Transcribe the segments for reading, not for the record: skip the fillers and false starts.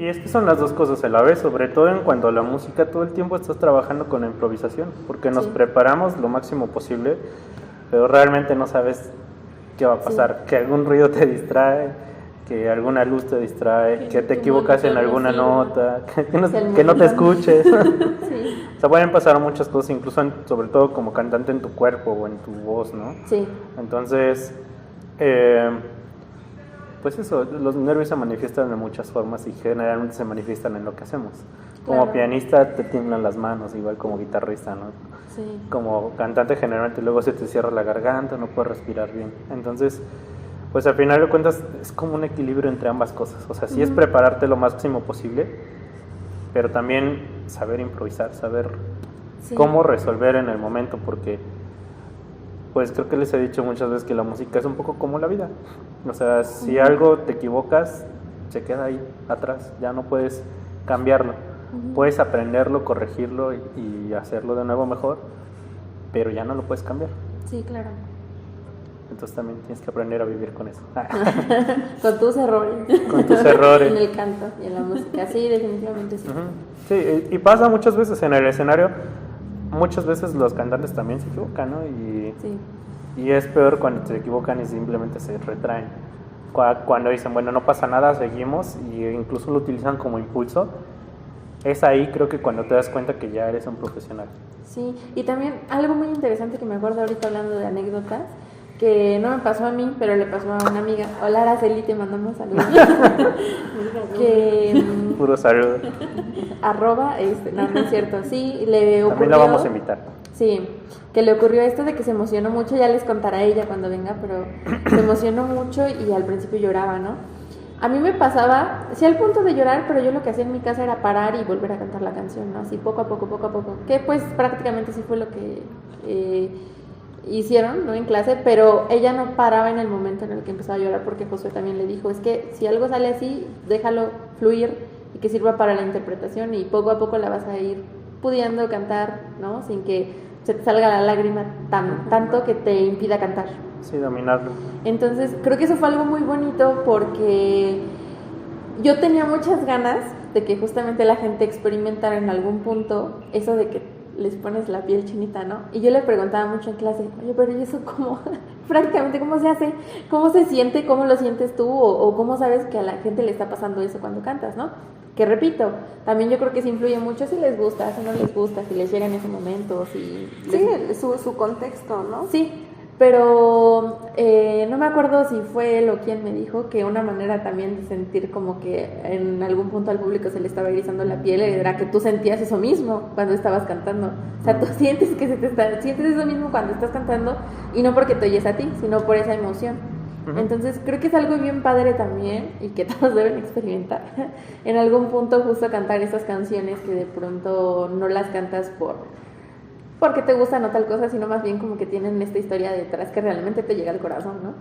Y es que son las dos cosas a la vez, sobre todo en cuanto a la música, todo el tiempo estás trabajando con la improvisación, porque nos preparamos lo máximo posible, pero realmente no sabes qué va a pasar, que algún ruido te distrae, que alguna luz te distrae, que te equivocas en alguna nota, que no te escuches. Sí. O sea, pueden pasar muchas cosas, incluso sobre todo como cantante en tu cuerpo o en tu voz, ¿no? Sí. Entonces, pues eso, los nervios se manifiestan de muchas formas y generalmente se manifiestan en lo que hacemos. Como pianista te tiemblan las manos, igual como guitarrista, ¿no? Sí. Como cantante generalmente luego se te cierra la garganta, no puedes respirar bien. Entonces, pues al final de cuentas es como un equilibrio entre ambas cosas. O sea, sí es prepararte lo máximo posible, pero también saber improvisar, saber cómo resolver en el momento, porque pues creo que les he dicho muchas veces que la música es un poco como la vida. O sea, si algo te equivocas, se queda ahí atrás, ya no puedes cambiarlo. Puedes aprenderlo, corregirlo y hacerlo de nuevo mejor, pero ya no lo puedes cambiar. Sí, claro. Entonces también tienes que aprender a vivir con eso. Con tus errores. Con tus errores. En el canto y en la música, sí, definitivamente sí. Sí, y pasa muchas veces en el escenario. Muchas veces los cantantes también se equivocan, ¿no? Y es peor cuando se equivocan y simplemente se retraen. Cuando dicen, bueno, no pasa nada, seguimos, y incluso lo utilizan como impulso. Es ahí, creo que cuando te das cuenta que ya eres un profesional. Sí, y también algo muy interesante que me acuerdo ahorita hablando de anécdotas, que no me pasó a mí, pero le pasó a una amiga. Hola, Araceli, te mandamos saludos. Puro saludo. No es cierto, sí, le ocurrió. También la vamos a invitar. Sí, que le ocurrió esto de que se emocionó mucho, ya les contará ella cuando venga, pero se emocionó mucho y al principio lloraba, ¿no? A mí me pasaba, sí al punto de llorar, pero yo lo que hacía en mi casa era parar y volver a cantar la canción, ¿no? Así poco a poco, que pues prácticamente sí fue lo que hicieron, ¿no? En clase, pero ella no paraba en el momento en el que empezaba a llorar, porque Josué también le dijo, es que si algo sale así, déjalo fluir y que sirva para la interpretación y poco a poco la vas a ir pudiendo cantar, ¿no? Sin que se te salga la lágrima tanto que te impida cantar. Sí, dominarlo. Entonces, creo que eso fue algo muy bonito porque yo tenía muchas ganas de que justamente la gente experimentara en algún punto eso de que les pones la piel chinita, ¿no? Y yo le preguntaba mucho en clase, oye, pero ¿y eso cómo? Prácticamente, ¿cómo se hace? ¿Cómo se siente? ¿Cómo lo sientes tú? O ¿cómo sabes que a la gente le está pasando eso cuando cantas, ¿no? Que repito, también yo creo que sí influye mucho si les gusta, si no les gusta, si les llega en ese momento, si... Sí, su contexto, ¿no? Sí, pero no me acuerdo si fue él o quien me dijo que una manera también de sentir como que en algún punto al público se le estaba erizando la piel era que tú sentías eso mismo cuando estabas cantando. O sea, tú sientes que sientes eso mismo cuando estás cantando y no porque te oyes a ti, sino por esa emoción. Entonces creo que es algo bien padre también y que todos deben experimentar. En algún punto justo cantar esas canciones que de pronto no las cantas porque te gustan o tal cosa, sino más bien como que tienen esta historia detrás que realmente te llega al corazón, ¿no?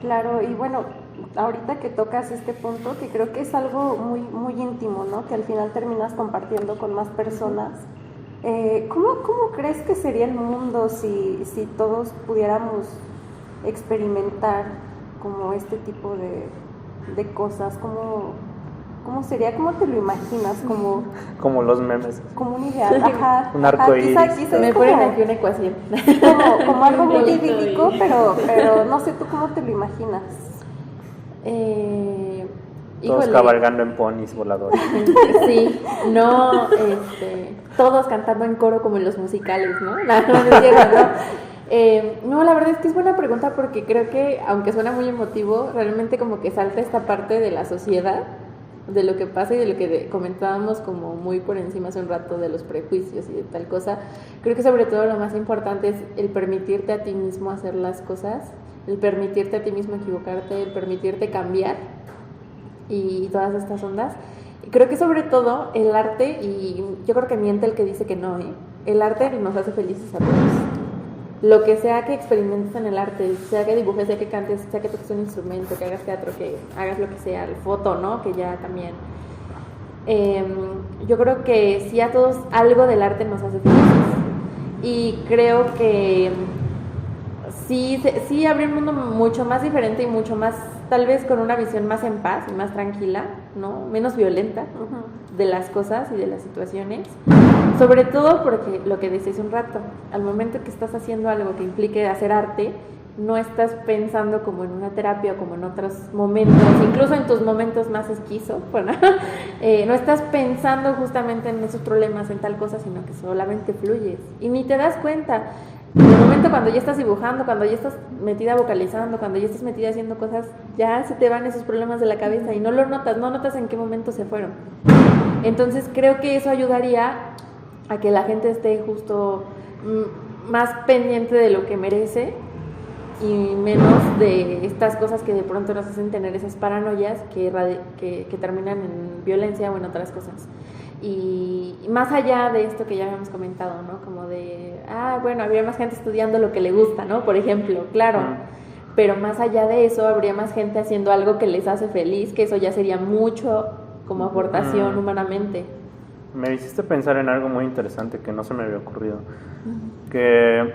Claro, y bueno, ahorita que tocas este punto, que creo que es algo muy, muy íntimo, ¿no? Que al final terminas compartiendo con más personas. ¿Cómo crees que sería el mundo si todos pudiéramos experimentar como este tipo de cosas? ¿Cómo sería? ¿Cómo te lo imaginas? Como los memes. Como un ideal, ajá. Un arcoíris. Quizá me ponen aquí una ecuación. Como algo muy idílico, pero no sé, ¿tú cómo te lo imaginas? Todos cabalgando en ponis voladores. Sí, no, todos cantando en coro como en los musicales, ¿no? No, la verdad es que es buena pregunta porque creo que, aunque suena muy emotivo, realmente como que salta esta parte de la sociedad, de lo que pasa y de lo que comentábamos como muy por encima hace un rato de los prejuicios y de tal cosa. Creo que sobre todo lo más importante es el permitirte a ti mismo hacer las cosas, el permitirte a ti mismo equivocarte, el permitirte cambiar y todas estas ondas. Creo que sobre todo el arte, y yo creo que miente el que dice que no, el arte nos hace felices a todos. Lo que sea que experimentes en el arte, sea que dibujes, sea que cantes, sea que toques un instrumento, que hagas teatro, que hagas lo que sea, el foto, ¿no? Que ya también. Yo creo que sí, a todos algo del arte nos hace felices. Y creo que sí habría un mundo mucho más diferente y mucho más, tal vez con una visión más en paz y más tranquila, ¿no? Menos violenta de las cosas y de las situaciones. Sobre todo porque lo que decías un rato, al momento que estás haciendo algo que implique hacer arte, no estás pensando como en una terapia o como en otros momentos, incluso en tus momentos más esquizo, bueno, no estás pensando justamente en esos problemas, en tal cosa, sino que solamente fluyes y ni te das cuenta. En el momento cuando ya estás dibujando, cuando ya estás metida vocalizando, cuando ya estás metida haciendo cosas, ya se te van esos problemas de la cabeza y no lo notas, no notas en qué momento se fueron. Entonces creo que eso ayudaría a que la gente esté justo más pendiente de lo que merece y menos de estas cosas que de pronto nos hacen tener esas paranoias que terminan en violencia o en otras cosas. Y más allá de esto que ya habíamos comentado, ¿no? Como de, bueno, habría más gente estudiando lo que le gusta, ¿no? Por ejemplo, claro. Pero más allá de eso, habría más gente haciendo algo que les hace feliz, que eso ya sería mucho como aportación humanamente. Me hiciste pensar en algo muy interesante que no se me había ocurrido. Que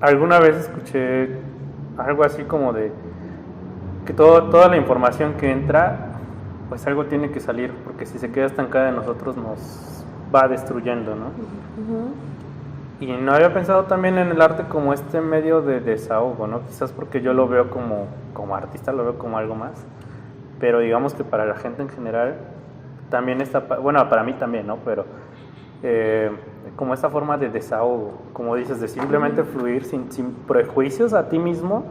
alguna vez escuché algo así como de que toda la información que entra, pues algo tiene que salir, porque si se queda estancada en nosotros nos va destruyendo, ¿no? Y no había pensado también en el arte como este medio de desahogo, ¿no? Quizás porque yo lo veo como artista, lo veo como algo más, pero digamos que para la gente en general también está, bueno, para mí también, ¿no? Pero como esta forma de desahogo, como dices, de simplemente fluir sin prejuicios a ti mismo,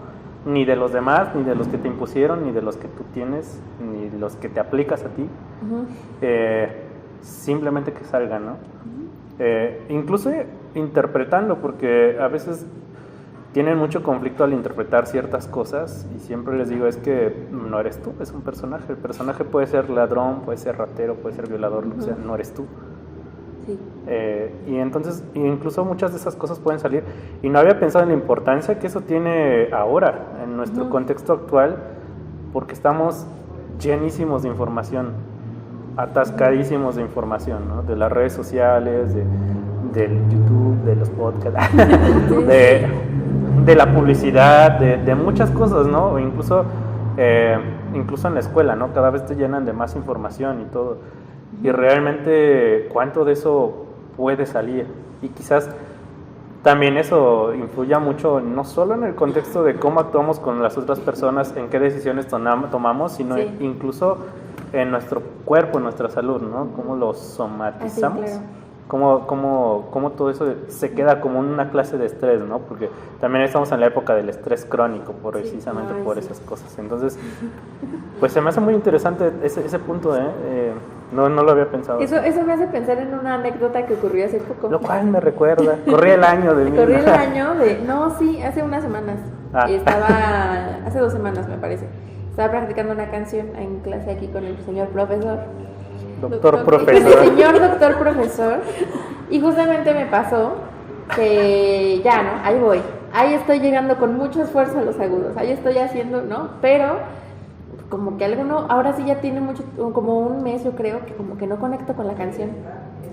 ni de los demás, ni de los que te impusieron, ni de los que tú tienes, ni de los que te aplicas a ti, simplemente que salga, ¿no? Incluso interpretando, porque a veces tienen mucho conflicto al interpretar ciertas cosas, y siempre les digo, es que no eres tú, es un personaje. El personaje puede ser ladrón, puede ser ratero, puede ser violador, lo que sea, no eres tú. Sí. Y entonces, incluso muchas de esas cosas pueden salir, y no había pensado en la importancia que eso tiene ahora, en nuestro contexto actual, porque estamos llenísimos de información, atascadísimos de información, ¿no? De las redes sociales, del YouTube, de los podcasts, de la publicidad, de muchas cosas, ¿no? O incluso en la escuela, ¿no? Cada vez te llenan de más información y todo. Y realmente, ¿cuánto de eso puede salir? Y quizás también eso influya mucho, no solo en el contexto de cómo actuamos con las otras personas, en qué decisiones tomamos, sino incluso en nuestro cuerpo, en nuestra salud, ¿no? Cómo lo somatizamos. Así, claro. Cómo todo eso se queda como una clase de estrés, ¿no? Porque también estamos en la época del estrés crónico, precisamente por esas cosas. Entonces, pues se me hace muy interesante ese punto, no lo había pensado. Eso me hace pensar en una anécdota que ocurrió hace poco. Lo cual me recuerda, corría el año de mí. Corría el año hace unas semanas. Hace 2 semanas me parece. Estaba practicando una canción en clase aquí con el señor profesor. Doctor profesor. El señor doctor profesor. Y justamente me pasó que ya, ¿no? Ahí voy. Ahí estoy llegando con mucho esfuerzo a los agudos. Ahí estoy haciendo, ¿no? Pero como que ahora sí ya tiene mucho, como un mes yo creo, que como que no conecto con la canción.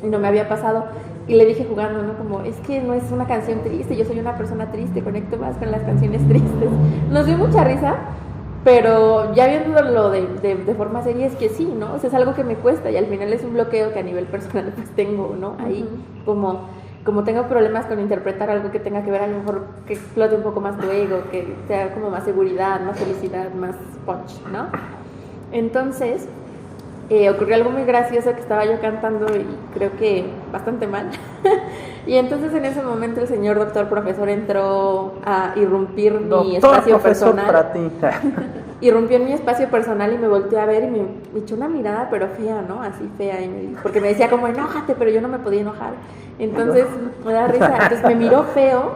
Y no me había pasado. Y le dije jugando, ¿no? Como, es que no es una canción triste, yo soy una persona triste, conecto más con las canciones tristes. Nos dio mucha risa. Pero ya viéndolo de forma seria es que sí, ¿no? O sea, es algo que me cuesta y al final es un bloqueo que a nivel personal pues tengo, ¿no? Ahí como tengo problemas con interpretar algo que tenga que ver, a lo mejor que explote un poco más tu ego, que sea como más seguridad, más felicidad, más punch, ¿no? Entonces, ocurrió algo muy gracioso que estaba yo cantando y creo que bastante mal. Y entonces en ese momento el señor doctor profesor entró a irrumpir mi espacio personal. Para ti. Irrumpió en mi espacio personal y me volteó a ver y me echó una mirada, pero fea, ¿no? Así fea. Porque me decía como, enójate, pero yo no me podía enojar. Entonces me da risa. Entonces me miró feo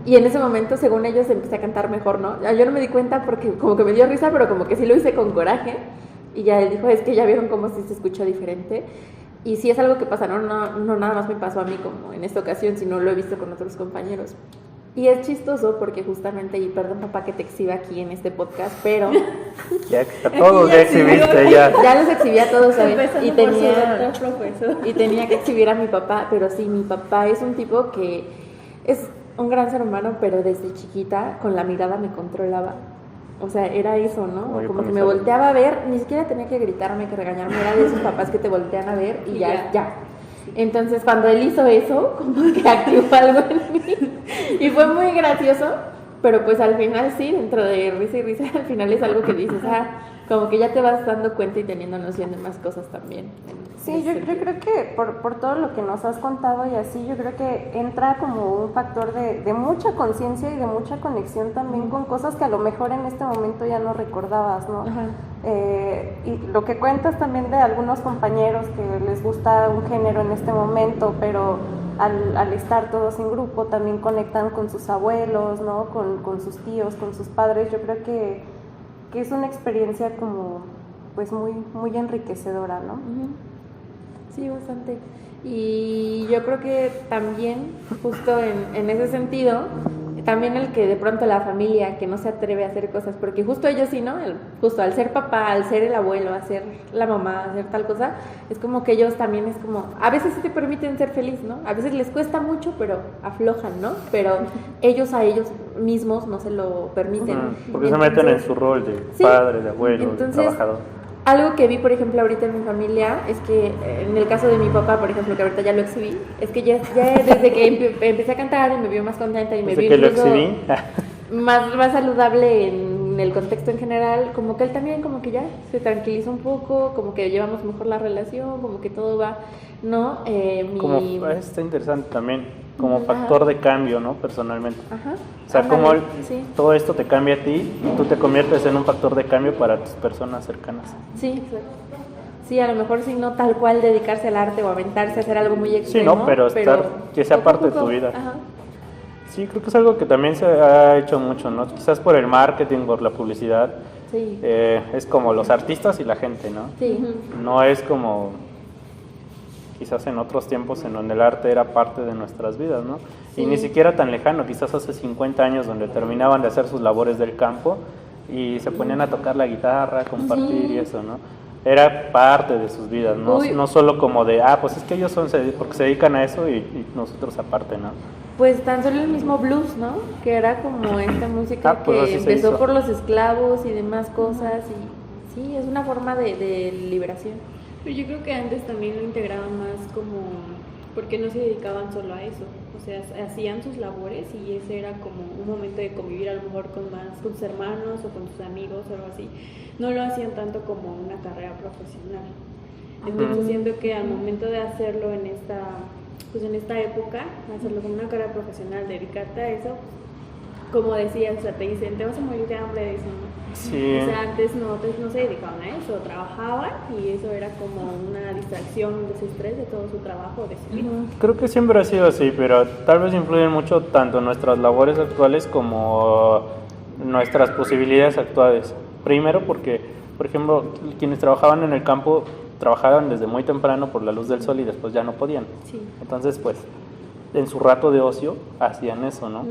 y en ese momento, según ellos, empecé a cantar mejor, ¿no? Yo no me di cuenta porque como que me dio risa, pero como que sí lo hice con coraje. Y ya él dijo, es que ya vieron cómo sí se escuchó diferente. Y sí es algo que pasa, no nada más me pasó a mí como en esta ocasión, sino lo he visto con otros compañeros. Y es chistoso porque justamente, y perdón papá que te exhiba aquí en este podcast, pero... Ya todos ya exhibiste, ya. Ya los exhibí a todos, ¿sabes? Y profesor. tenía que exhibir a mi papá, pero sí, mi papá es un tipo que es un gran ser humano, pero desde chiquita con la mirada me controlaba. O sea, era eso, ¿no? Oye, Como pues que me está volteaba a ver, ni siquiera tenía que gritarme, que regañarme, era de esos papás que te voltean a ver y ya. Entonces, cuando él hizo eso, como que activó algo en mí y fue muy gracioso, pero pues al final sí, dentro de risa y risa, al final es algo que dices, como que ya te vas dando cuenta y teniendo noción de más cosas también. Sí, yo creo que por todo lo que nos has contado y así, yo creo que entra como un factor de mucha conciencia y de mucha conexión también con cosas que a lo mejor en este momento ya no recordabas, ¿no? Y lo que cuentas también de algunos compañeros que les gusta un género en este momento, pero al estar todos en grupo también conectan con sus abuelos, ¿no? Con sus tíos, con sus padres. Yo creo que es una experiencia como pues muy, muy enriquecedora, ¿no? Sí, bastante. Y yo creo que también, justo en ese sentido, también el que de pronto la familia que no se atreve a hacer cosas, porque justo ellos sí, ¿no? Justo al ser papá, al ser el abuelo, a ser la mamá, a hacer tal cosa, es como que ellos también es como, a veces sí te permiten ser feliz, ¿no? A veces les cuesta mucho, pero aflojan, ¿no? Pero ellos a ellos mismos no se lo permiten. Porque se meten en su rol de padre, de abuelo, de trabajador. Algo que vi, por ejemplo, ahorita en mi familia es que, en el caso de mi papá, por ejemplo, que ahorita ya lo exhibí, es que ya desde que empecé a cantar y me vio más contenta y me vio incluso más saludable en el contexto en general, como que él también como que ya se tranquiliza un poco, como que llevamos mejor la relación, como que todo va, ¿no? Está interesante también, como factor de cambio, ¿no? Personalmente. O sea, Ándale, como todo esto te cambia a ti y tú te conviertes en un factor de cambio para tus personas cercanas. Sí, a lo mejor sí, no tal cual dedicarse al arte o aventarse a hacer algo muy extremo. Sí, no, pero que sea parte de tu vida. Sí, creo que es algo que también se ha hecho mucho, ¿no? Quizás por el marketing, por la publicidad. Sí. Es como los artistas y la gente, ¿no? Sí. No es como quizás en otros tiempos en donde el arte era parte de nuestras vidas, ¿no? Sí. Y ni siquiera tan lejano, quizás hace 50 años donde terminaban de hacer sus labores del campo y se ponían a tocar la guitarra, compartir y eso, ¿no? Era parte de sus vidas, no solo como de, pues es que ellos porque se dedican a eso y nosotros aparte, ¿no? Pues tan solo el mismo blues, ¿no? Que era como esta música que empezó por los esclavos y demás cosas y sí, es una forma de liberación. Pero yo creo que antes también lo integraban más como, porque no se dedicaban solo a eso, o sea, hacían sus labores y ese era como un momento de convivir a lo mejor con sus hermanos o con sus amigos o algo así, no lo hacían tanto como una carrera profesional. Entonces siento que al momento de hacerlo en esta época, hacerlo como una carrera profesional, dedicarte a eso, como decías, o sea, te dicen, te vas a morir de hambre, dicen, ¿no? Sí. O sea, antes no se dedicaban a eso, trabajaban y eso era como una distracción, desestrés de todo su trabajo, de su vida. Creo que siempre ha sido así, pero tal vez influyen mucho tanto nuestras labores actuales como nuestras posibilidades actuales. Primero porque, por ejemplo, quienes trabajaban en el campo trabajaban desde muy temprano por la luz del sol y después ya no podían. Sí. Entonces, pues, en su rato de ocio hacían eso, ¿no?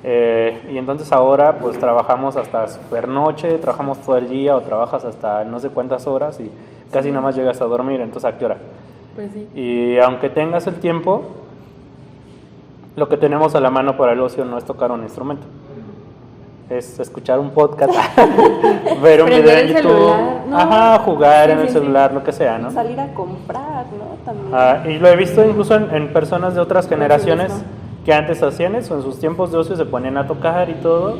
Y entonces ahora pues trabajamos hasta super noche, trabajamos todo el día o trabajas hasta no sé cuántas horas y casi nada más llegas a dormir, entonces ¿a qué hora? Pues sí. Y aunque tengas el tiempo, lo que tenemos a la mano para el ocio no es tocar un instrumento, es escuchar un podcast, ver un video en YouTube, celular, jugar en el celular, lo que sea, ¿no? Salir a comprar, ¿no? También. Y lo he visto incluso en personas de otras generaciones que antes hacían eso, en sus tiempos de ocio se ponían a tocar y todo,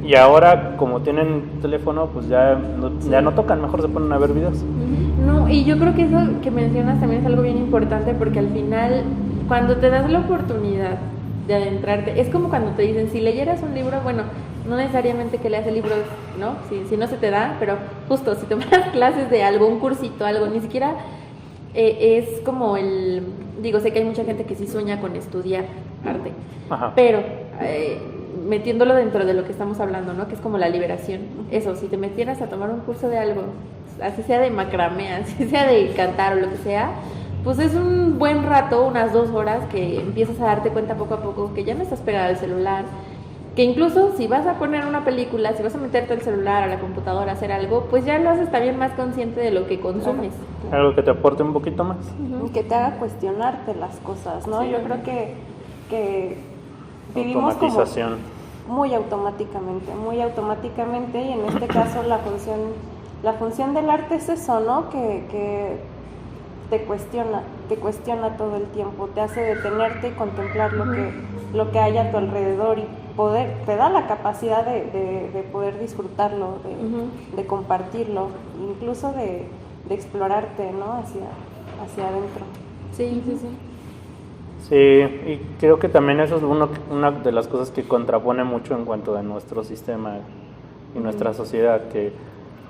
y ahora como tienen teléfono pues ya no tocan, mejor se ponen a ver videos. No, y yo creo que eso que mencionas también es algo bien importante porque al final cuando te das la oportunidad de adentrarte, es como cuando te dicen si leyeras un libro, bueno, no necesariamente que leas el libro, ¿no? Si no se te da, pero justo si tomas clases de algo, un cursito, algo, ni siquiera es como sé que hay mucha gente que sí sueña con estudiar arte, pero metiéndolo dentro de lo que estamos hablando, ¿no? Que es como la liberación. Eso, si te metieras a tomar un curso de algo, así sea de macramé, así sea de cantar o lo que sea, pues es un buen rato, unas 2 horas que empiezas a darte cuenta poco a poco que ya no estás pegada al celular, que incluso si vas a poner una película, si vas a meterte al celular, a la computadora, a hacer algo, pues ya lo haces también más consciente de lo que consumes. Algo que te aporte un poquito más. Y que te haga cuestionarte las cosas, ¿no? Sí. Yo creo que que vivimos como Automatización. muy automáticamente, y en este caso la función del arte es eso, ¿no? Que te cuestiona todo el tiempo, te hace detenerte y contemplar lo que hay a tu alrededor, y te da la capacidad de poder disfrutarlo, de compartirlo, incluso de explorarte, ¿no? Hacia adentro. Sí, sí, sí. Sí, y creo que también eso es una de las cosas que contrapone mucho en cuanto a nuestro sistema y nuestra sociedad, que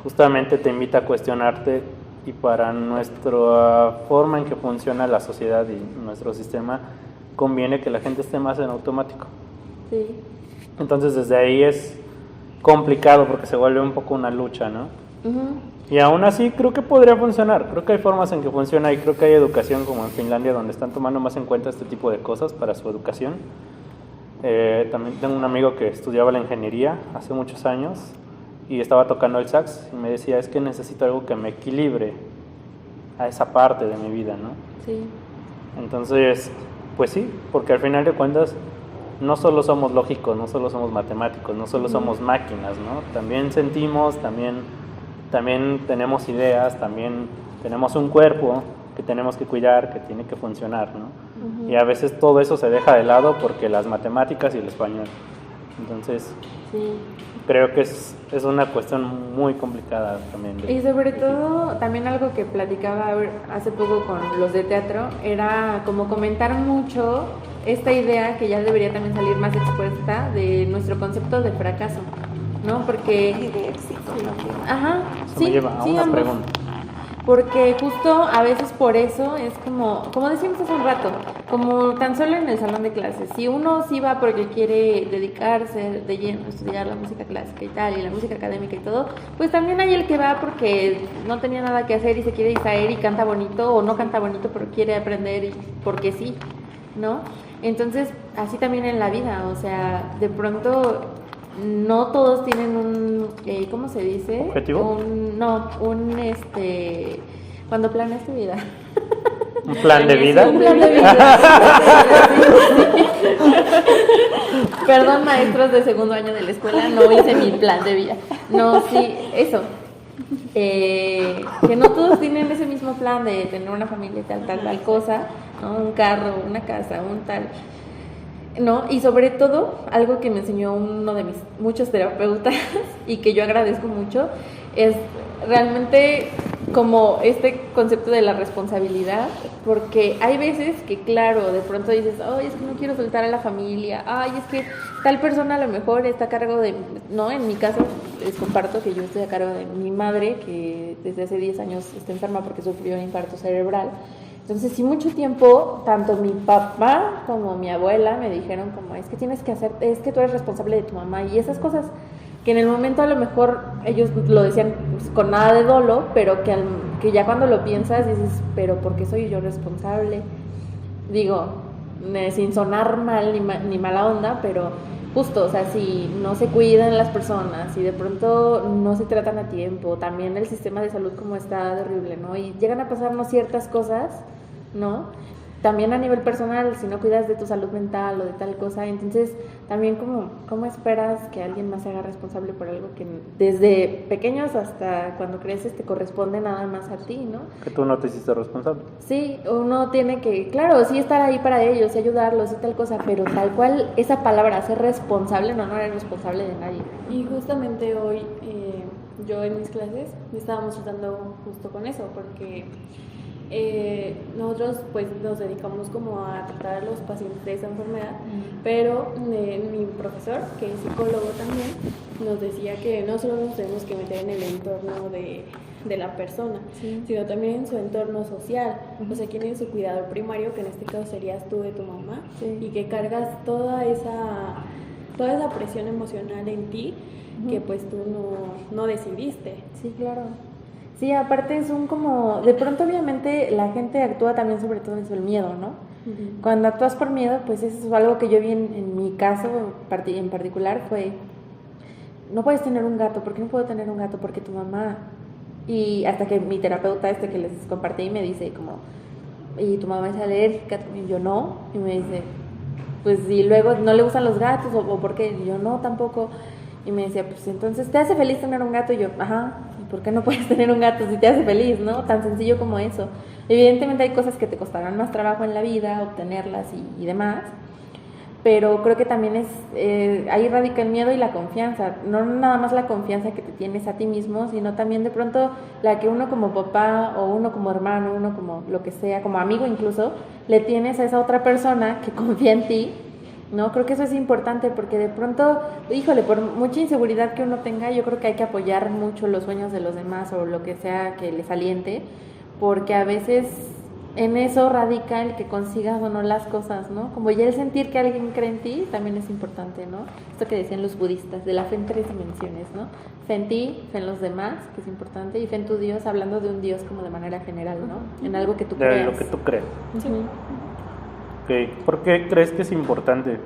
justamente te invita a cuestionarte, y para nuestra forma en que funciona la sociedad y nuestro sistema conviene que la gente esté más en automático. Sí. Entonces desde ahí es complicado porque se vuelve un poco una lucha, ¿no? Ujú. Y aún así creo que podría funcionar, creo que hay formas en que funciona, y creo que hay educación como en Finlandia donde están tomando más en cuenta este tipo de cosas para su educación. También tengo un amigo que estudiaba la ingeniería hace muchos años y estaba tocando el sax y me decía, es que necesito algo que me equilibre a esa parte de mi vida, ¿no? Sí. Entonces, pues sí, porque al final de cuentas no solo somos lógicos, no solo somos matemáticos, no solo somos máquinas, ¿no? También sentimos, también tenemos ideas, también tenemos un cuerpo que tenemos que cuidar, que tiene que funcionar, ¿no? Y a veces todo eso se deja de lado porque las matemáticas y el español. Entonces, Sí. creo que es una cuestión muy complicada también. Y sobre todo, también algo que platicaba hace poco con los de teatro, era como comentar mucho esta idea que ya debería también salir más expuesta de nuestro concepto de fracaso, ¿no? Porque... Y de éxito también. Ajá, Eso sí, me lleva a sí, una ambos. pregunta. Porque justo a veces por eso es como decíamos hace un rato, como tan solo en el salón de clases, si uno sí va porque quiere dedicarse de lleno a estudiar la música clásica y tal, y la música académica y todo, pues también hay el que va porque no tenía nada que hacer y se quiere distraer y canta bonito, o no canta bonito pero quiere aprender y porque sí, ¿no? Entonces, así también en la vida, o sea, de pronto no todos tienen un, ¿cómo se dice? ¿Objetivo? Cuando planeas tu vida. ¿Un plan de vida? Un plan de vida. Perdón, maestros de segundo año de la escuela, no hice mi plan de vida. No, sí, eso. Que no todos tienen ese mismo plan de tener una familia, tal cosa, ¿no? Un carro, una casa, un tal... ¿no? Y sobre todo, algo que me enseñó uno de mis muchos terapeutas y que yo agradezco mucho, es realmente como este concepto de la responsabilidad, porque hay veces que, claro, de pronto dices, ay, es que no quiero soltar a la familia, ay, es que tal persona a lo mejor está a cargo de, ¿no? En mi caso, les comparto que yo estoy a cargo de mi madre, que desde hace 10 años está enferma porque sufrió un infarto cerebral. Entonces, sí, mucho tiempo, tanto mi papá como mi abuela me dijeron como, es que tienes que hacer, es que tú eres responsable de tu mamá, y esas cosas que en el momento a lo mejor ellos lo decían pues, con nada de dolo, pero que ya cuando lo piensas dices, pero ¿por qué soy yo responsable? Digo, sin sonar mal ni mala onda, pero justo, o sea, si no se cuidan las personas, si de pronto no se tratan a tiempo, también el sistema de salud como está de horrible, ¿no? Y llegan a pasarnos ciertas cosas, ¿no? También a nivel personal, si no cuidas de tu salud mental o de tal cosa, entonces también ¿cómo esperas que alguien más se haga responsable por algo que desde pequeños hasta cuando creces te corresponde nada más a ti, ¿no? Que tú no te hiciste responsable. Sí, uno tiene que, claro, sí estar ahí para ellos, y ayudarlos y tal cosa, pero tal cual esa palabra, ser responsable, no eres responsable de nadie. Y justamente hoy yo en mis clases estábamos tratando justo con eso, porque nosotros pues nos dedicamos como a tratar a los pacientes de esa enfermedad, pero mi profesor, que es psicólogo también, nos decía que no solo nos tenemos que meter en el entorno de la persona, sino también en su entorno social, o sea, quién es su cuidador primario, que en este caso serías tú de tu mamá, y que cargas toda esa presión emocional en ti, que pues tú no decidiste. Sí, claro. Sí, aparte es de pronto obviamente la gente actúa también sobre todo en el miedo, ¿no? Uh-huh. Cuando actúas por miedo, pues eso es algo que yo vi en mi caso en particular, fue, no puedes tener un gato, ¿por qué no puedo tener un gato? Porque tu mamá, y hasta que mi terapeuta que les compartí me dice como, ¿y tu mamá es alérgica? Y yo no, y me dice, pues y luego no le gustan los gatos o por qué, y yo no, tampoco. Y me decía, pues entonces, ¿te hace feliz tener un gato? Y yo, ajá, ¿y por qué no puedes tener un gato si te hace feliz, no? Tan sencillo como eso. Evidentemente hay cosas que te costarán más trabajo en la vida, obtenerlas y demás, pero creo que también ahí radica el miedo y la confianza, no nada más la confianza que te tienes a ti mismo, sino también de pronto la que uno como papá o uno como hermano, uno como lo que sea, como amigo incluso, le tienes a esa otra persona que confía en ti, ¿no? Creo que eso es importante porque de pronto, híjole, por mucha inseguridad que uno tenga, yo creo que hay que apoyar mucho los sueños de los demás o lo que sea que les aliente, porque a veces en eso radica el que consigas o no las cosas, ¿no? Como ya el sentir que alguien cree en ti también es importante, ¿no? Esto que decían los budistas, de la fe en 3 dimensiones, ¿no? Fe en ti, fe en los demás, que es importante, y fe en tu Dios, hablando de un Dios como de manera general, ¿no? En algo que tú creas. De lo que tú crees. Ujú. Okay. ¿Por qué crees que es importante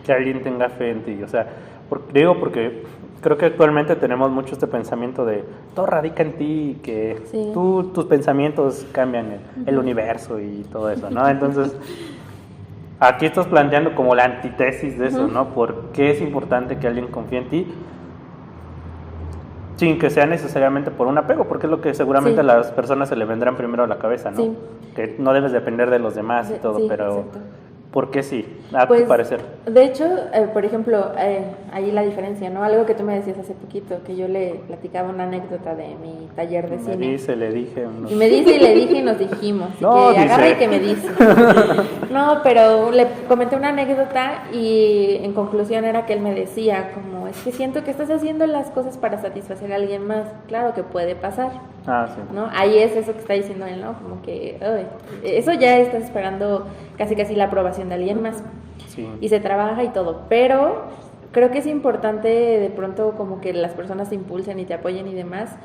que alguien tenga fe en ti? O sea, porque creo que actualmente tenemos mucho este pensamiento de todo radica en ti, que Sí. tus pensamientos cambian el universo y todo eso, ¿no? Entonces, aquí estás planteando como la antítesis de eso, ¿no? ¿Por qué es importante que alguien confíe en ti? Sin que sea necesariamente por un apego, porque es lo que seguramente a las personas se le vendrán primero a la cabeza, ¿no? Sí. Que no debes depender de los demás y todo, Sí, pero exacto. ¿por qué sí? A Pues, tu parecer. de hecho, por ejemplo, ahí la diferencia, ¿no? Algo que tú me decías hace poquito, que yo le platicaba una anécdota de mi taller de cine. Le dije. Y me dice y le dije y nos dijimos. Así No, que agarra dice. y que me dice. No, pero le comenté una anécdota y en conclusión era que él me decía como, es que siento que estás haciendo las cosas para satisfacer a alguien más. Claro que puede pasar, Ah, sí. ¿no? Ahí es eso que está diciendo él, ¿no? Como que, ay, eso ya estás esperando casi la aprobación de alguien más. Sí. Y se trabaja y todo, pero creo que es importante de pronto como que las personas te impulsen y te apoyen y demás.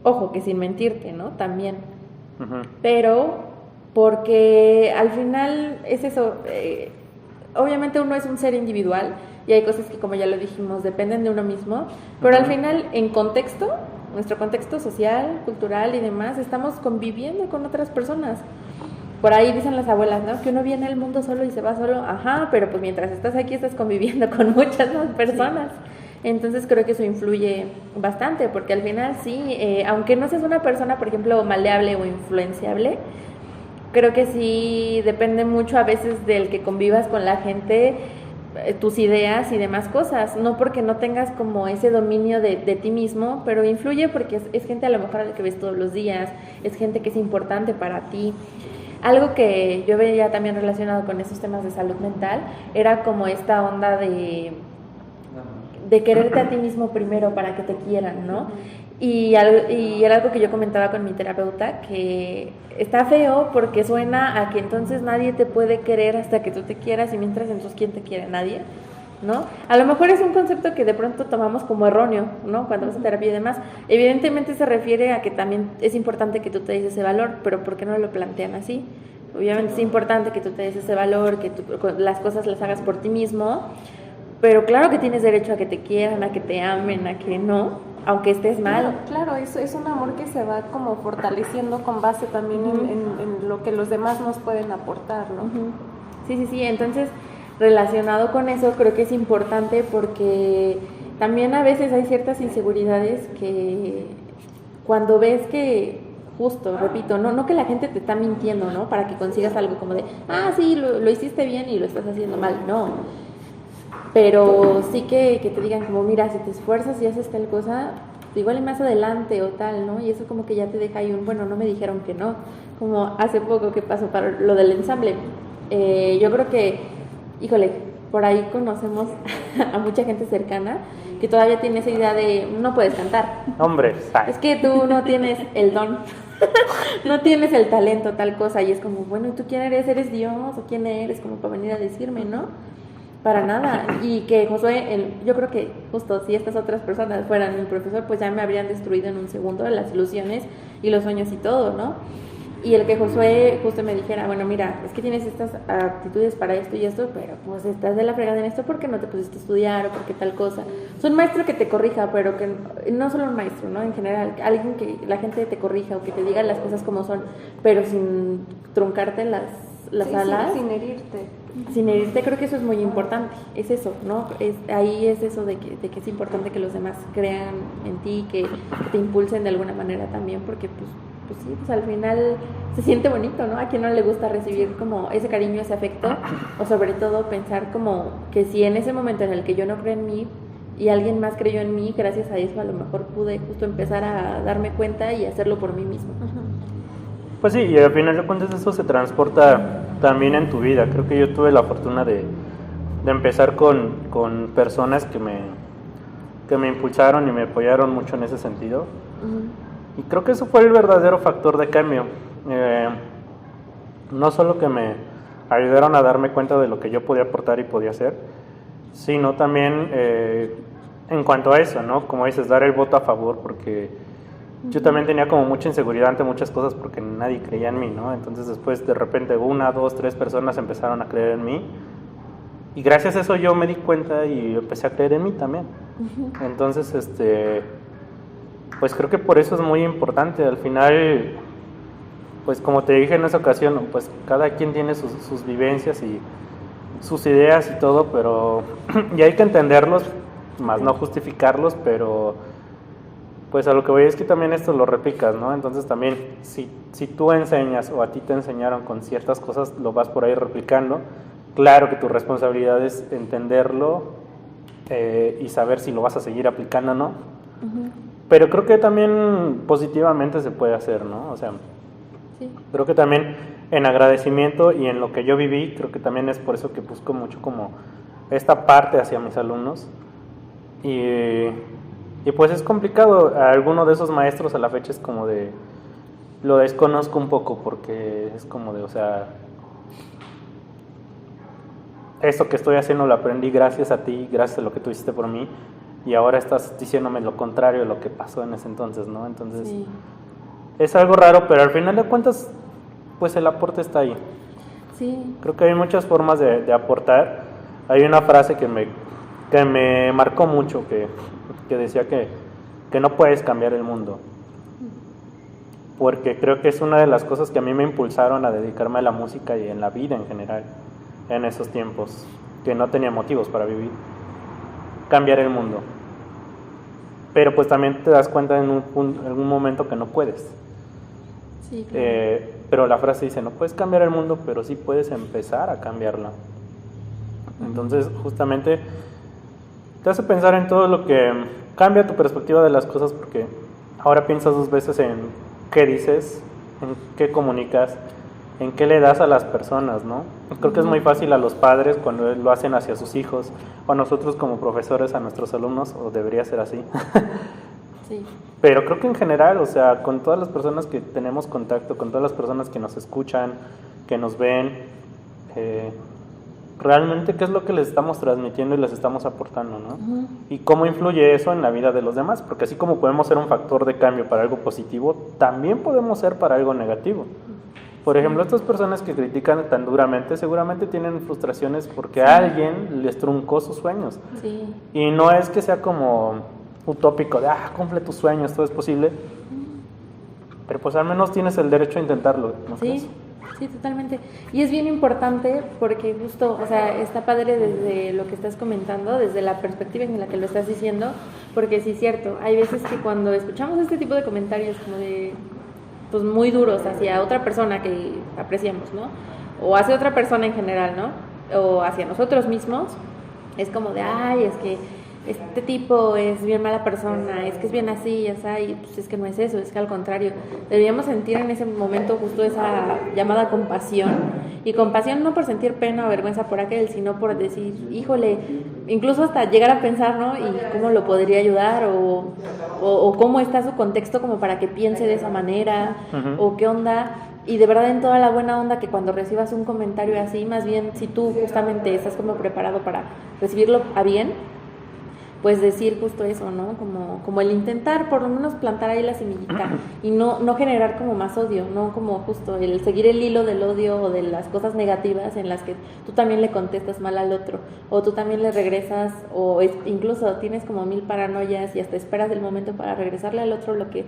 Ojo, que sin mentirte, ¿no? También. Ujú. Pero porque al final es eso, obviamente uno es un ser individual y hay cosas que, como ya lo dijimos, dependen de uno mismo, pero al final en contexto, nuestro contexto social, cultural y demás, estamos conviviendo con otras personas. Por ahí dicen las abuelas, ¿no? Que uno viene al mundo solo y se va solo. Ajá, pero pues mientras estás aquí estás conviviendo con muchas más personas. Entonces creo que eso influye bastante, porque al final sí, aunque no seas una persona, por ejemplo, maleable o influenciable, creo que sí depende mucho a veces del que convivas con la gente, tus ideas y demás cosas, no porque no tengas como ese dominio de ti mismo, pero influye porque es gente a lo mejor a la que ves todos los días, es gente que es importante para ti. Algo que yo veía también relacionado con esos temas de salud mental era como esta onda de quererte a ti mismo primero para que te quieran, ¿no? Y era algo que yo comentaba con mi terapeuta, que está feo porque suena a que entonces nadie te puede querer hasta que tú te quieras, y mientras entonces ¿quién te quiere? Nadie, ¿no? A lo mejor es un concepto que de pronto tomamos como erróneo, ¿no? Cuando vas a terapia y demás. Evidentemente se refiere a que también es importante que tú te des ese valor, pero ¿por qué no lo plantean así? Obviamente es importante que tú te des ese valor, que tú las cosas las hagas por ti mismo, pero claro que tienes derecho a que te quieran, a que te amen, a que no, aunque estés mal. Claro, eso es un amor que se va como fortaleciendo con base también en lo que los demás nos pueden aportar, ¿no? Sí, entonces relacionado con eso creo que es importante porque también a veces hay ciertas inseguridades que cuando ves que, justo, repito, no que la gente te está mintiendo, ¿no? Para que consigas algo como de, sí, lo hiciste bien y lo estás haciendo mal, no. Pero sí que te digan como, mira, si te esfuerzas y haces tal cosa, igual y más adelante o tal, ¿no? Y eso como que ya te deja ahí bueno, no me dijeron que no. Como hace poco que pasó para lo del ensamble. Yo creo que, híjole, por ahí conocemos a mucha gente cercana que todavía tiene esa idea de, no puedes cantar. Hombre, Es que tú no tienes el don, no tienes el talento, tal cosa. Y es como, bueno, ¿y tú quién eres? ¿Eres Dios? ¿O quién eres? Como para venir a decirme, ¿no? Para nada. Y que Josué, yo creo que justo si estas otras personas fueran mi profesor, pues ya me habrían destruido en un segundo las ilusiones y los sueños y todo, ¿no? Y el que Josué justo me dijera, bueno, mira, es que tienes estas actitudes para esto y esto, pero pues estás de la fregada en esto porque no te pusiste a estudiar o porque tal cosa. Es un maestro que te corrija, pero que no solo un maestro, ¿no? En general, alguien que la gente te corrija o que te diga las cosas como son, pero sin truncarte las alas. Sin herirte. sin herirte, creo que eso es muy importante, es eso, ¿no? Ahí es eso de que es importante que los demás crean en ti, que te impulsen de alguna manera también, porque pues sí, pues al final se siente bonito, ¿no? A quien no le gusta recibir como ese cariño, ese afecto, o sobre todo pensar como que si en ese momento en el que yo no creo en mí y alguien más creyó en mí, gracias a eso a lo mejor pude justo empezar a darme cuenta y hacerlo por mí mismo. Pues sí, y al final de cuentas eso se transporta también en tu vida. Creo que yo tuve la fortuna de empezar con personas que me impulsaron y me apoyaron mucho en ese sentido. Y creo que eso fue el verdadero factor de cambio. No solo que me ayudaron a darme cuenta de lo que yo podía aportar y podía hacer, sino también en cuanto a eso, ¿no? Como dices, dar el voto a favor, porque yo también tenía como mucha inseguridad ante muchas cosas porque nadie creía en mí, ¿no? Entonces después de repente 1, 2, 3 personas empezaron a creer en mí y gracias a eso yo me di cuenta y empecé a creer en mí también. Entonces, pues creo que por eso es muy importante. Al final, pues como te dije en esa ocasión, pues cada quien tiene sus vivencias y sus ideas y todo, pero y hay que entenderlos, más no justificarlos, pero pues a lo que voy es que también esto lo replicas, ¿no? Entonces también si tú enseñas o a ti te enseñaron con ciertas cosas, lo vas por ahí replicando. Claro que tu responsabilidad es entenderlo y saber si lo vas a seguir aplicando o no. Pero creo que también positivamente se puede hacer, ¿no? O sea, sí. Creo que también en agradecimiento y en lo que yo viví, creo que también es por eso que busco mucho como esta parte hacia mis alumnos. Y pues es complicado. A alguno de esos maestros a la fecha es como de... Lo desconozco un poco porque es como de, o sea... Esto que estoy haciendo lo aprendí gracias a ti, gracias a lo que tú hiciste por mí. Y ahora estás diciéndome lo contrario de lo que pasó en ese entonces, ¿no? Entonces, sí. Es algo raro, pero al final de cuentas, pues el aporte está ahí. Sí. Creo que hay muchas formas de aportar. Hay una frase que me marcó mucho, que decía que no puedes cambiar el mundo. Porque creo que es una de las cosas que a mí me impulsaron a dedicarme a la música y en la vida en general, en esos tiempos, que no tenía motivos para vivir. Cambiar el mundo. Pero pues también te das cuenta en algún momento que no puedes. Sí, claro. Pero la frase dice, no puedes cambiar el mundo, pero sí puedes empezar a cambiarlo. Entonces justamente te hace pensar en todo lo que cambia tu perspectiva de las cosas, porque ahora piensas 2 veces en qué dices, en qué comunicas, en qué le das a las personas, ¿no? Creo que es muy fácil a los padres cuando lo hacen hacia sus hijos, o a nosotros como profesores, a nuestros alumnos, o debería ser así. Sí. Pero creo que en general, o sea, con todas las personas que tenemos contacto, con todas las personas que nos escuchan, que nos ven, realmente qué es lo que les estamos transmitiendo y les estamos aportando, ¿no? Y cómo influye eso en la vida de los demás, porque así como podemos ser un factor de cambio para algo positivo, también podemos ser para algo negativo. Por ejemplo, estas personas que critican tan duramente seguramente tienen frustraciones porque alguien les truncó sus sueños. Sí. Y no es que sea como utópico de, cumple tus sueños, todo es posible. Pero pues al menos tienes el derecho a intentarlo, ¿no crees? Sí, totalmente. Y es bien importante porque justo, o sea, está padre desde lo que estás comentando, desde la perspectiva en la que lo estás diciendo, porque sí es cierto, hay veces que cuando escuchamos este tipo de comentarios como de... pues muy duros hacia otra persona que apreciamos, ¿no? O hacia otra persona en general, ¿no? O hacia nosotros mismos, es como de, es que este tipo es bien mala persona, es que es bien así, y así, y pues es que no es eso, es que al contrario, deberíamos sentir en ese momento justo esa llamada compasión, y compasión no por sentir pena o vergüenza por aquel, sino por decir, híjole, incluso hasta llegar a pensar, ¿no? Y cómo lo podría ayudar, o cómo está su contexto como para que piense de esa manera, o qué onda, y de verdad en toda la buena onda que cuando recibas un comentario así, más bien si tú justamente estás como preparado para recibirlo a bien, pues decir justo eso, ¿no? Como el intentar por lo menos plantar ahí la semillita y no generar como más odio, no como justo el seguir el hilo del odio o de las cosas negativas en las que tú también le contestas mal al otro o tú también le regresas o incluso tienes como 1000 paranoias y hasta esperas el momento para regresarle al otro lo que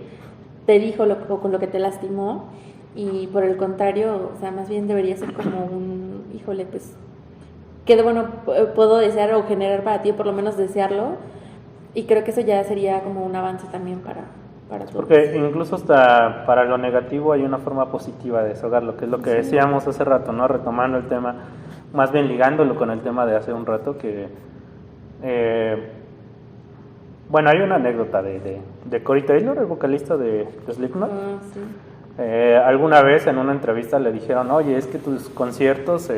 te dijo o con lo que te lastimó y por el contrario, o sea, más bien debería ser como híjole, pues qué bueno puedo desear o generar para ti, o por lo menos desearlo, y creo que eso ya sería como un avance también para todos. Porque incluso hasta para lo negativo hay una forma positiva de desahogarlo, que es lo que decíamos hace rato, ¿no? Retomando el tema, más bien ligándolo con el tema de hace un rato, que bueno, hay una anécdota de Corey Taylor, el vocalista de Slipknot. Sí. Alguna vez en una entrevista le dijeron, oye, es que tus conciertos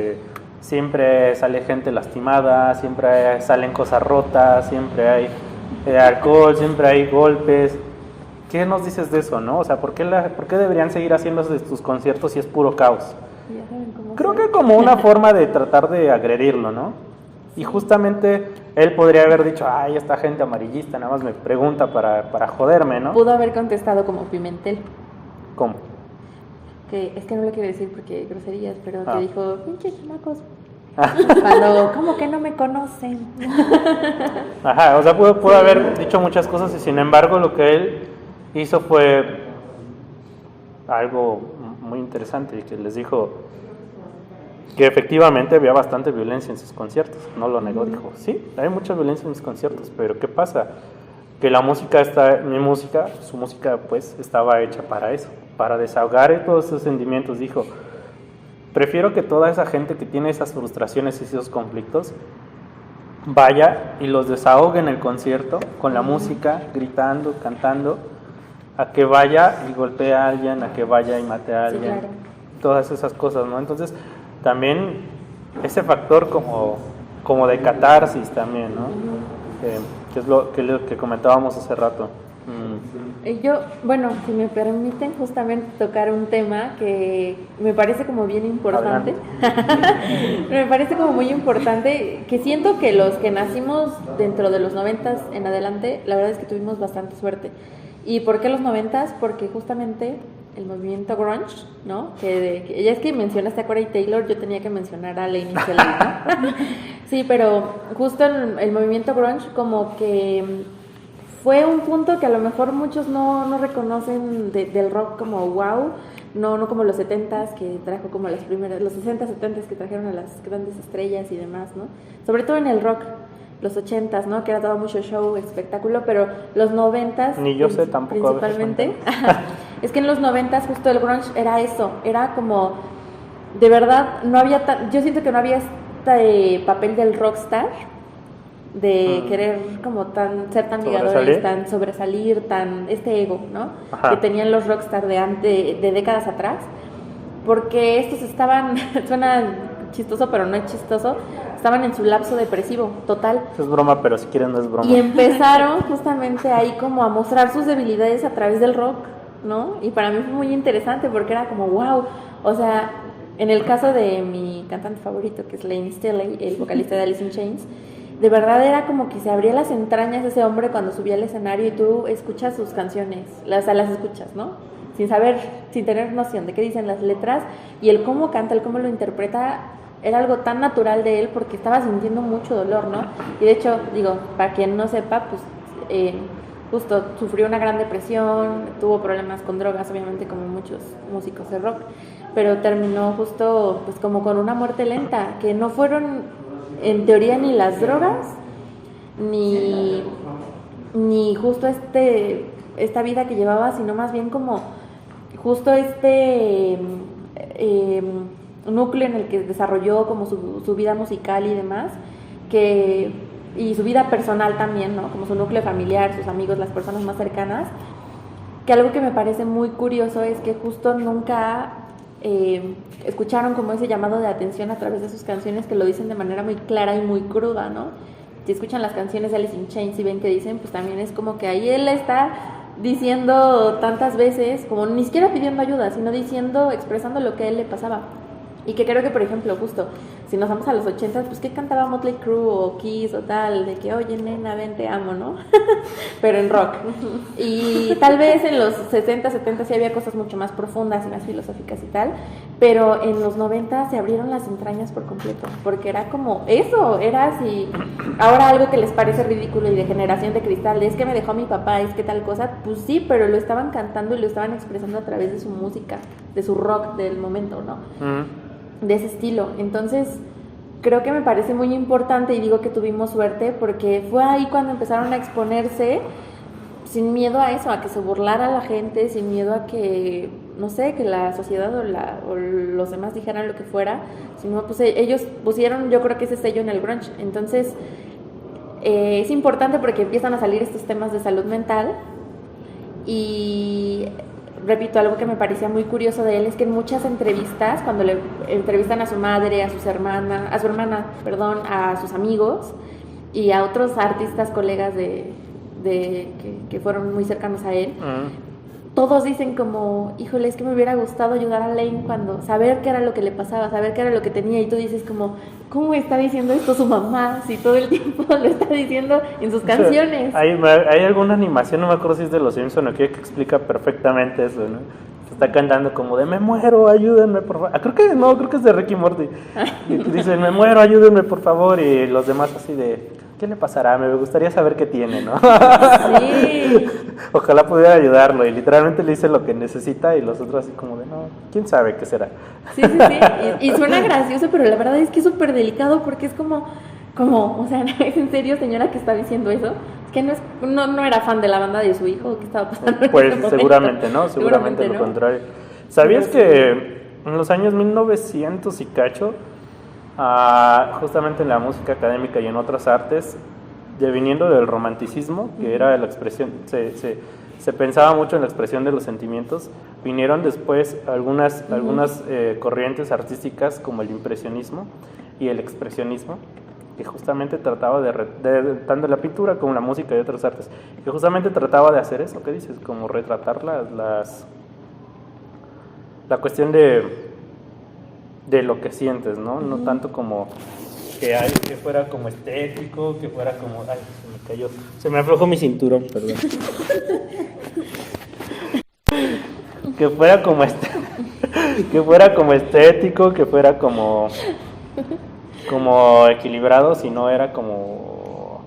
siempre sale gente lastimada, siempre salen cosas rotas, siempre hay alcohol, siempre hay golpes. ¿Qué nos dices de eso, no? O sea, ¿por qué deberían seguir haciendo tus conciertos si es puro caos? Creo que como una forma de tratar de agredirlo, ¿no? Y justamente él podría haber dicho, ay, esta gente amarillista nada más me pregunta para joderme, ¿no? Pudo haber contestado como Pimentel. ¿Cómo? Que es que no le quiero decir porque groserías, pero que dijo, pinches chamacos. ¿Cómo que no me conocen? Ajá, o sea, pudo haber dicho muchas cosas y sin embargo lo que él hizo fue algo muy interesante y que les dijo que efectivamente había bastante violencia en sus conciertos, no lo negó, dijo, sí, hay mucha violencia en mis conciertos, pero ¿qué pasa? Que su música pues estaba hecha para eso, para desahogar todos esos sentimientos, dijo, prefiero que toda esa gente que tiene esas frustraciones y esos conflictos vaya y los desahogue en el concierto con la música, gritando, cantando, a que vaya y golpee a alguien, a que vaya y mate a alguien, claro. Todas esas cosas, ¿no? Entonces, también ese factor como de catarsis también, ¿no? Que es lo que comentábamos hace rato. Yo, bueno, si me permiten justamente tocar un tema que me parece como bien importante. Me parece como muy importante, que siento que los que nacimos dentro de los 90s en adelante, la verdad es que tuvimos bastante suerte. ¿Y por qué los 90s? Porque justamente el movimiento grunge, ¿no? Ya es que mencionaste a Corey Taylor, yo tenía que mencionar a Lainey Shelley, ¿no? Sí, pero justo el movimiento grunge como que fue un punto que a lo mejor muchos no reconocen del rock como wow, no como los 70s que trajo como las primeras, los 60s, 70s que trajeron a las grandes estrellas y demás, ¿no? Sobre todo en el rock, los 80s, ¿no? Que era todo mucho show, espectáculo, pero los 90s ni yo sé tampoco principalmente. Es que en los 90s justo el grunge era eso, era como de verdad no había yo siento que no había este papel del rockstar de querer como ser tan ligadores, tan sobresalir, tan este ego, ¿no? Ajá. Que tenían los rockstar de décadas atrás, porque estos estaban suena chistoso pero no es chistoso, estaban en su lapso depresivo total. Es broma, pero si quieren no es broma. Y empezaron justamente ahí como a mostrar sus debilidades a través del rock, ¿no? Y para mí fue muy interesante porque era como wow, o sea, en el caso de mi cantante favorito que es Lainey Shelley, el vocalista de Alice in Chains, de verdad era como que se abría las entrañas de ese hombre cuando subía al escenario y tú escuchas sus canciones, las escuchas, ¿no? Sin saber, sin tener noción de qué dicen las letras, y el cómo canta, el cómo lo interpreta, era algo tan natural de él porque estaba sintiendo mucho dolor, ¿no? Y de hecho, digo, para quien no sepa, pues justo sufrió una gran depresión, tuvo problemas con drogas, obviamente como muchos músicos de rock, pero terminó justo pues como con una muerte lenta, que no fueron en teoría ni las drogas, ni justo esta vida que llevaba, sino más bien como justo núcleo en el que desarrolló como su vida musical y demás, y su vida personal también, ¿no? Como su núcleo familiar, sus amigos, las personas más cercanas, que algo que me parece muy curioso es que justo nunca escucharon como ese llamado de atención a través de sus canciones, que lo dicen de manera muy clara y muy cruda, ¿no? Si escuchan las canciones de Alice in Chains y ven que dicen, pues también es como que ahí él está diciendo tantas veces, como ni siquiera pidiendo ayuda, sino expresando lo que a él le pasaba. Y que creo que, por ejemplo, justo, si nos vamos a los 80, pues, ¿qué cantaba Motley Crue o Kiss o tal? De que, oye, nena, ven, te amo, ¿no? Pero en rock. Y tal vez en los 60, 70 sí había cosas mucho más profundas y más filosóficas y tal, pero en los 90 se abrieron las entrañas por completo, porque era como eso, era así. Ahora algo que les parece ridículo y de generación de cristal, es que me dejó mi papá, es que tal cosa, pues sí, pero lo estaban cantando y lo estaban expresando a través de su música, de su rock del momento, ¿no? De ese estilo. Entonces, creo que me parece muy importante y digo que tuvimos suerte porque fue ahí cuando empezaron a exponerse sin miedo a eso, a que se burlara la gente, sin miedo a que, no sé, que la sociedad o los demás dijeran lo que fuera, sino pues ellos pusieron, yo creo que ese sello en el grunge. Entonces es importante porque empiezan a salir estos temas de salud mental y repito, algo que me parecía muy curioso de él es que en muchas entrevistas, cuando le entrevistan a su madre, a su hermana, a sus amigos y a otros artistas, colegas que fueron muy cercanos a él, todos dicen como, híjole, es que me hubiera gustado ayudar a Lane saber qué era lo que le pasaba, saber qué era lo que tenía, y tú dices como, ¿cómo está diciendo esto su mamá? Si todo el tiempo lo está diciendo en sus canciones. O sea, hay alguna animación, no me acuerdo si es de Los Simpson o qué, que explica perfectamente eso, ¿no? Está cantando como de, me muero, ayúdenme, por favor. Creo que es de Ricky Morty. Y dicen, me muero, ayúdenme, por favor, y los demás así de, ¿qué le pasará? Me gustaría saber qué tiene, ¿no? Sí. Ojalá pudiera ayudarlo, y literalmente le dice lo que necesita, y los otros así como de, no, ¿quién sabe qué será? Sí. Y suena gracioso, pero la verdad es que es súper delicado porque es como, o sea, ¿es en serio, señora, que está diciendo eso? Es que no era fan de la banda de su hijo, ¿qué estaba pasando? Pues seguramente no, seguramente lo contrario. ¿Sabías que en los años 1900 y cacho, justamente en la música académica y en otras artes, viniendo del romanticismo, que era la expresión, se pensaba mucho en la expresión de los sentimientos, vinieron después algunas corrientes artísticas como el impresionismo y el expresionismo, que justamente trataba tanto la pintura como la música y otras artes, que justamente trataba de hacer eso, ¿qué dices? Como retratar la cuestión de lo que sientes, ¿no? No tanto como que fuera como estético, que fuera como... Ay, se me aflojó mi cinturón, perdón. Que fuera como estético, que fuera como equilibrado, si no era como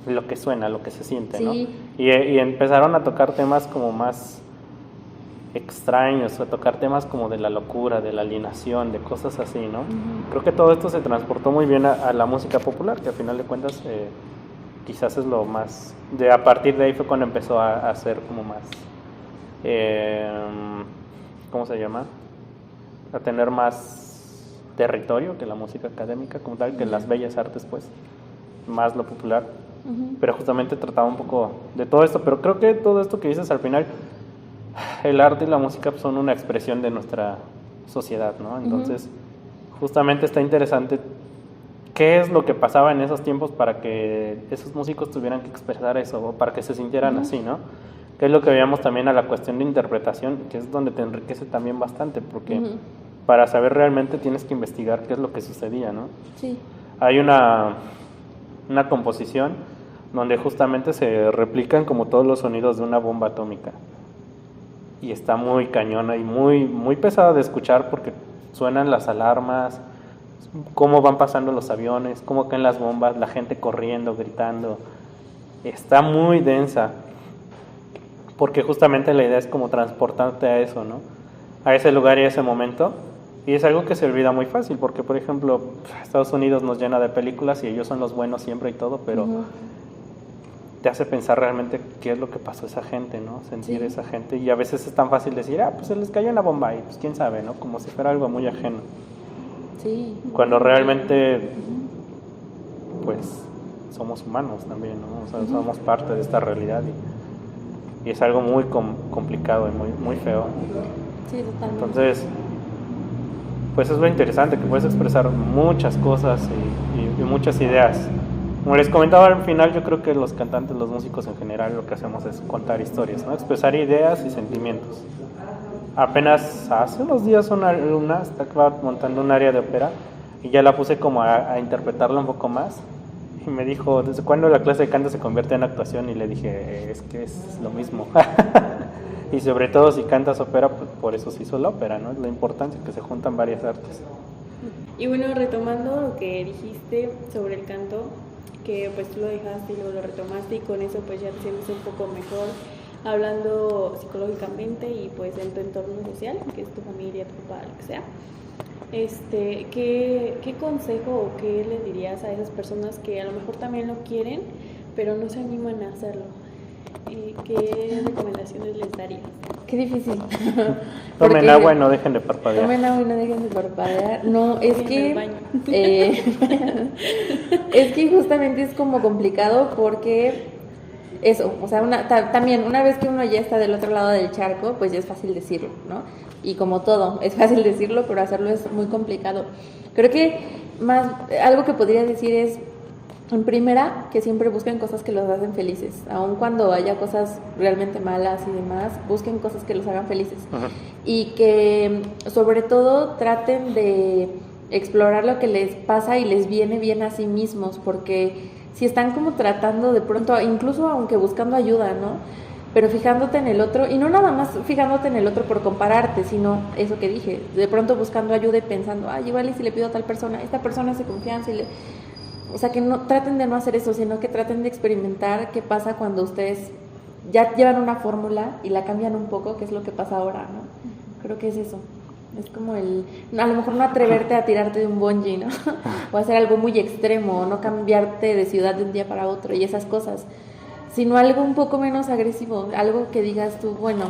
lo que suena, lo que se siente, ¿no? Sí. Y empezaron a tocar temas como más extraños, a tocar temas como de la locura, de la alienación, de cosas así, ¿no? Creo que todo esto se transportó muy bien a la música popular, que al final de cuentas quizás es lo más... a partir de ahí fue cuando empezó a ser como más... ¿cómo se llama? A tener más territorio que la música académica, como tal, que las bellas artes, pues, más lo popular. Pero justamente trataba un poco de todo esto, pero creo que todo esto que dices al final, el arte y la música son una expresión de nuestra sociedad, ¿no? Entonces, justamente está interesante qué es lo que pasaba en esos tiempos para que esos músicos tuvieran que expresar eso, o para que se sintieran así, ¿no? Que es lo que veíamos también a la cuestión de interpretación, que es donde te enriquece también bastante, porque para saber realmente tienes que investigar qué es lo que sucedía, ¿no? Sí. Hay una composición donde justamente se replican como todos los sonidos de una bomba atómica. Y está muy cañona y muy, muy pesada de escuchar porque suenan las alarmas, cómo van pasando los aviones, cómo caen las bombas, la gente corriendo, gritando. Está muy densa, porque justamente la idea es como transportarte a eso, ¿no? A ese lugar y a ese momento. Y es algo que se olvida muy fácil, porque por ejemplo, Estados Unidos nos llena de películas y ellos son los buenos siempre y todo, pero te hace pensar realmente qué es lo que pasó a esa gente, ¿no? Sentir esa gente, y a veces es tan fácil decir, pues se les cayó una bomba y pues quién sabe, ¿no? Como si fuera algo muy ajeno. Sí. Cuando realmente, pues, somos humanos también, ¿no? O sea, somos parte de esta realidad y es algo muy complicado y muy, muy feo. Sí, totalmente. Entonces, pues es lo interesante, que puedes expresar muchas cosas y muchas ideas. Como les comentaba al final, yo creo que los cantantes, los músicos en general, lo que hacemos es contar historias, ¿no? Expresar ideas y sentimientos. Apenas hace unos días una alumna estaba montando un área de ópera y ya la puse como a interpretarla un poco más. Y me dijo, ¿desde cuándo la clase de canto se convierte en actuación? Y le dije, es que es lo mismo. Y sobre todo si cantas ópera, pues por eso se hizo la ópera, ¿no? Es la importancia que se juntan varias artes. Y bueno, retomando lo que dijiste sobre el canto, que pues tú lo dejaste y luego lo retomaste y con eso pues ya te sientes un poco mejor hablando psicológicamente y pues en tu entorno social, que es tu familia, tu papá, lo que sea. ¿qué consejo o qué le dirías a esas personas que a lo mejor también lo quieren, pero no se animan a hacerlo? ¿Qué recomendaciones les darías? Qué difícil. Tomen Porque- agua y no dejen de parpadear. Tomen agua y no dejen de parpadear. No, es En el baño. que es que justamente es como complicado porque eso, o sea, también una vez que uno ya está del otro lado del charco, pues ya es fácil decirlo, ¿no? Y como todo, es fácil decirlo, pero hacerlo es muy complicado. Creo que algo que podría decir es, en primera, que siempre busquen cosas que los hacen felices, aun cuando haya cosas realmente malas y demás, busquen cosas que los hagan felices. Ajá. Y que sobre todo traten de explorar lo que les pasa y les viene bien a sí mismos, porque si están como tratando de pronto, incluso aunque buscando ayuda, ¿no? Pero fijándote en el otro, y no nada más fijándote en el otro por compararte, sino eso que dije, de pronto buscando ayuda y pensando, ay, igual y si le pido a tal persona, esta persona hace confianza y le... O sea, que no traten de no hacer eso, sino que traten de experimentar qué pasa cuando ustedes ya llevan una fórmula y la cambian un poco, que es lo que pasa ahora, ¿no? Creo que es eso. Es como a lo mejor no atreverte a tirarte de un bungee, ¿no? O hacer algo muy extremo, o no cambiarte de ciudad de un día para otro y esas cosas, sino algo un poco menos agresivo, algo que digas tú, bueno,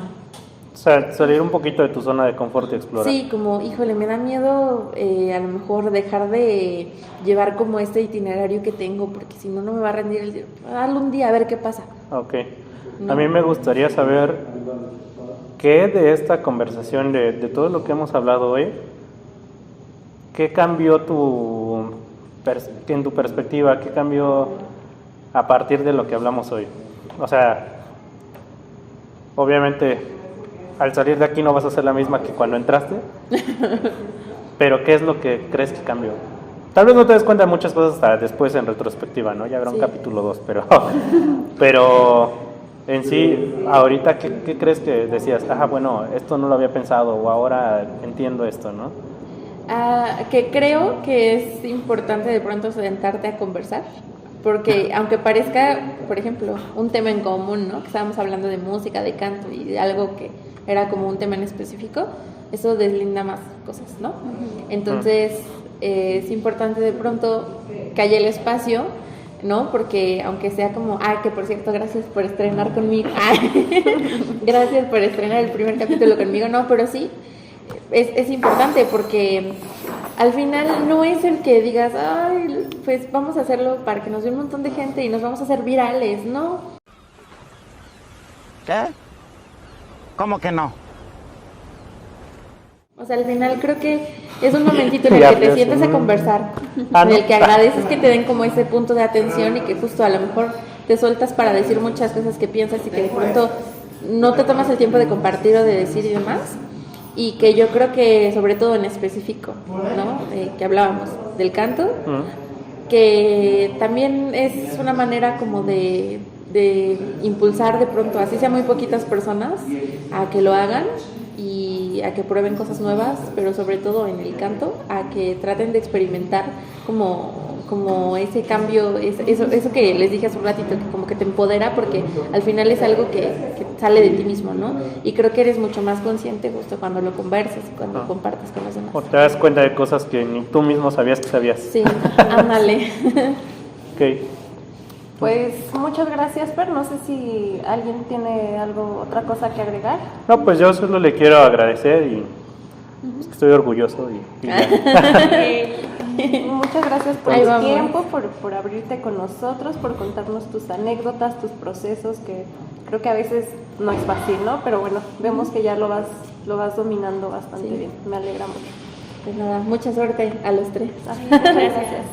O sea, salir un poquito de tu zona de confort y explorar. sí, como, híjole, me da miedo a lo mejor dejar de llevar como este itinerario que tengo, porque si no, no me va a rendir el día. Hazlo un día, a ver qué pasa. Ok. No. A mí me gustaría saber qué de esta conversación, de todo lo que hemos hablado hoy, qué cambió en tu perspectiva, qué cambió a partir de lo que hablamos hoy. O sea, obviamente al salir de aquí no vas a ser la misma que cuando entraste, pero ¿qué es lo que crees que cambió? Tal vez no te des cuenta de muchas cosas hasta después en retrospectiva, ¿no? Ya habrá un Sí. capítulo 2, pero en sí, ahorita, ¿qué crees que decías? Bueno, esto no lo había pensado, o ahora entiendo esto, ¿no? Que creo que es importante de pronto sentarte a conversar, porque aunque parezca, por ejemplo, un tema en común, ¿no? Que estábamos hablando de música, de canto y de algo que era como un tema en específico, eso deslinda más cosas, ¿no? Entonces, es importante de pronto que haya el espacio, ¿no? Porque aunque sea como, que por cierto, gracias por estrenar conmigo, gracias por estrenar el primer capítulo conmigo, no, pero sí, es importante porque al final no es el que digas, ay, pues vamos a hacerlo para que nos vea un montón de gente y nos vamos a hacer virales, ¿no? ¿Qué? ¿Cómo que no? O sea, al final creo que es un momentito en el Ya que te ves, sientes a conversar, en el que agradeces que te den como ese punto de atención y que justo a lo mejor te sueltas para decir muchas cosas que piensas y que de pronto no te tomas el tiempo de compartir o de decir y demás. Y que yo creo que sobre todo en específico, ¿no? Que hablábamos del canto, que también es una manera como de impulsar de pronto, así sea muy poquitas personas, a que lo hagan y a que prueben cosas nuevas, pero sobre todo en el canto, a que traten de experimentar como ese cambio, eso que les dije hace un ratito, que como que te empodera, porque al final es algo que sale de ti mismo, ¿no? Y creo que eres mucho más consciente justo cuando lo conversas, cuando compartes con los demás. O te das cuenta de cosas que ni tú mismo sabías que sabías. Sí, ándale. Ok. Pues muchas gracias, Per. No sé si alguien tiene otra cosa que agregar. No, pues yo solo le quiero agradecer y es que estoy orgulloso y ya. Muchas gracias por Ahí tu vamos. tiempo, por abrirte con nosotros, por contarnos tus anécdotas, tus procesos, que creo que a veces no es fácil, ¿no? Pero bueno, vemos que ya lo vas dominando bastante Sí. bien. Me alegra mucho. Pues nada, mucha suerte a los tres. Muchas gracias.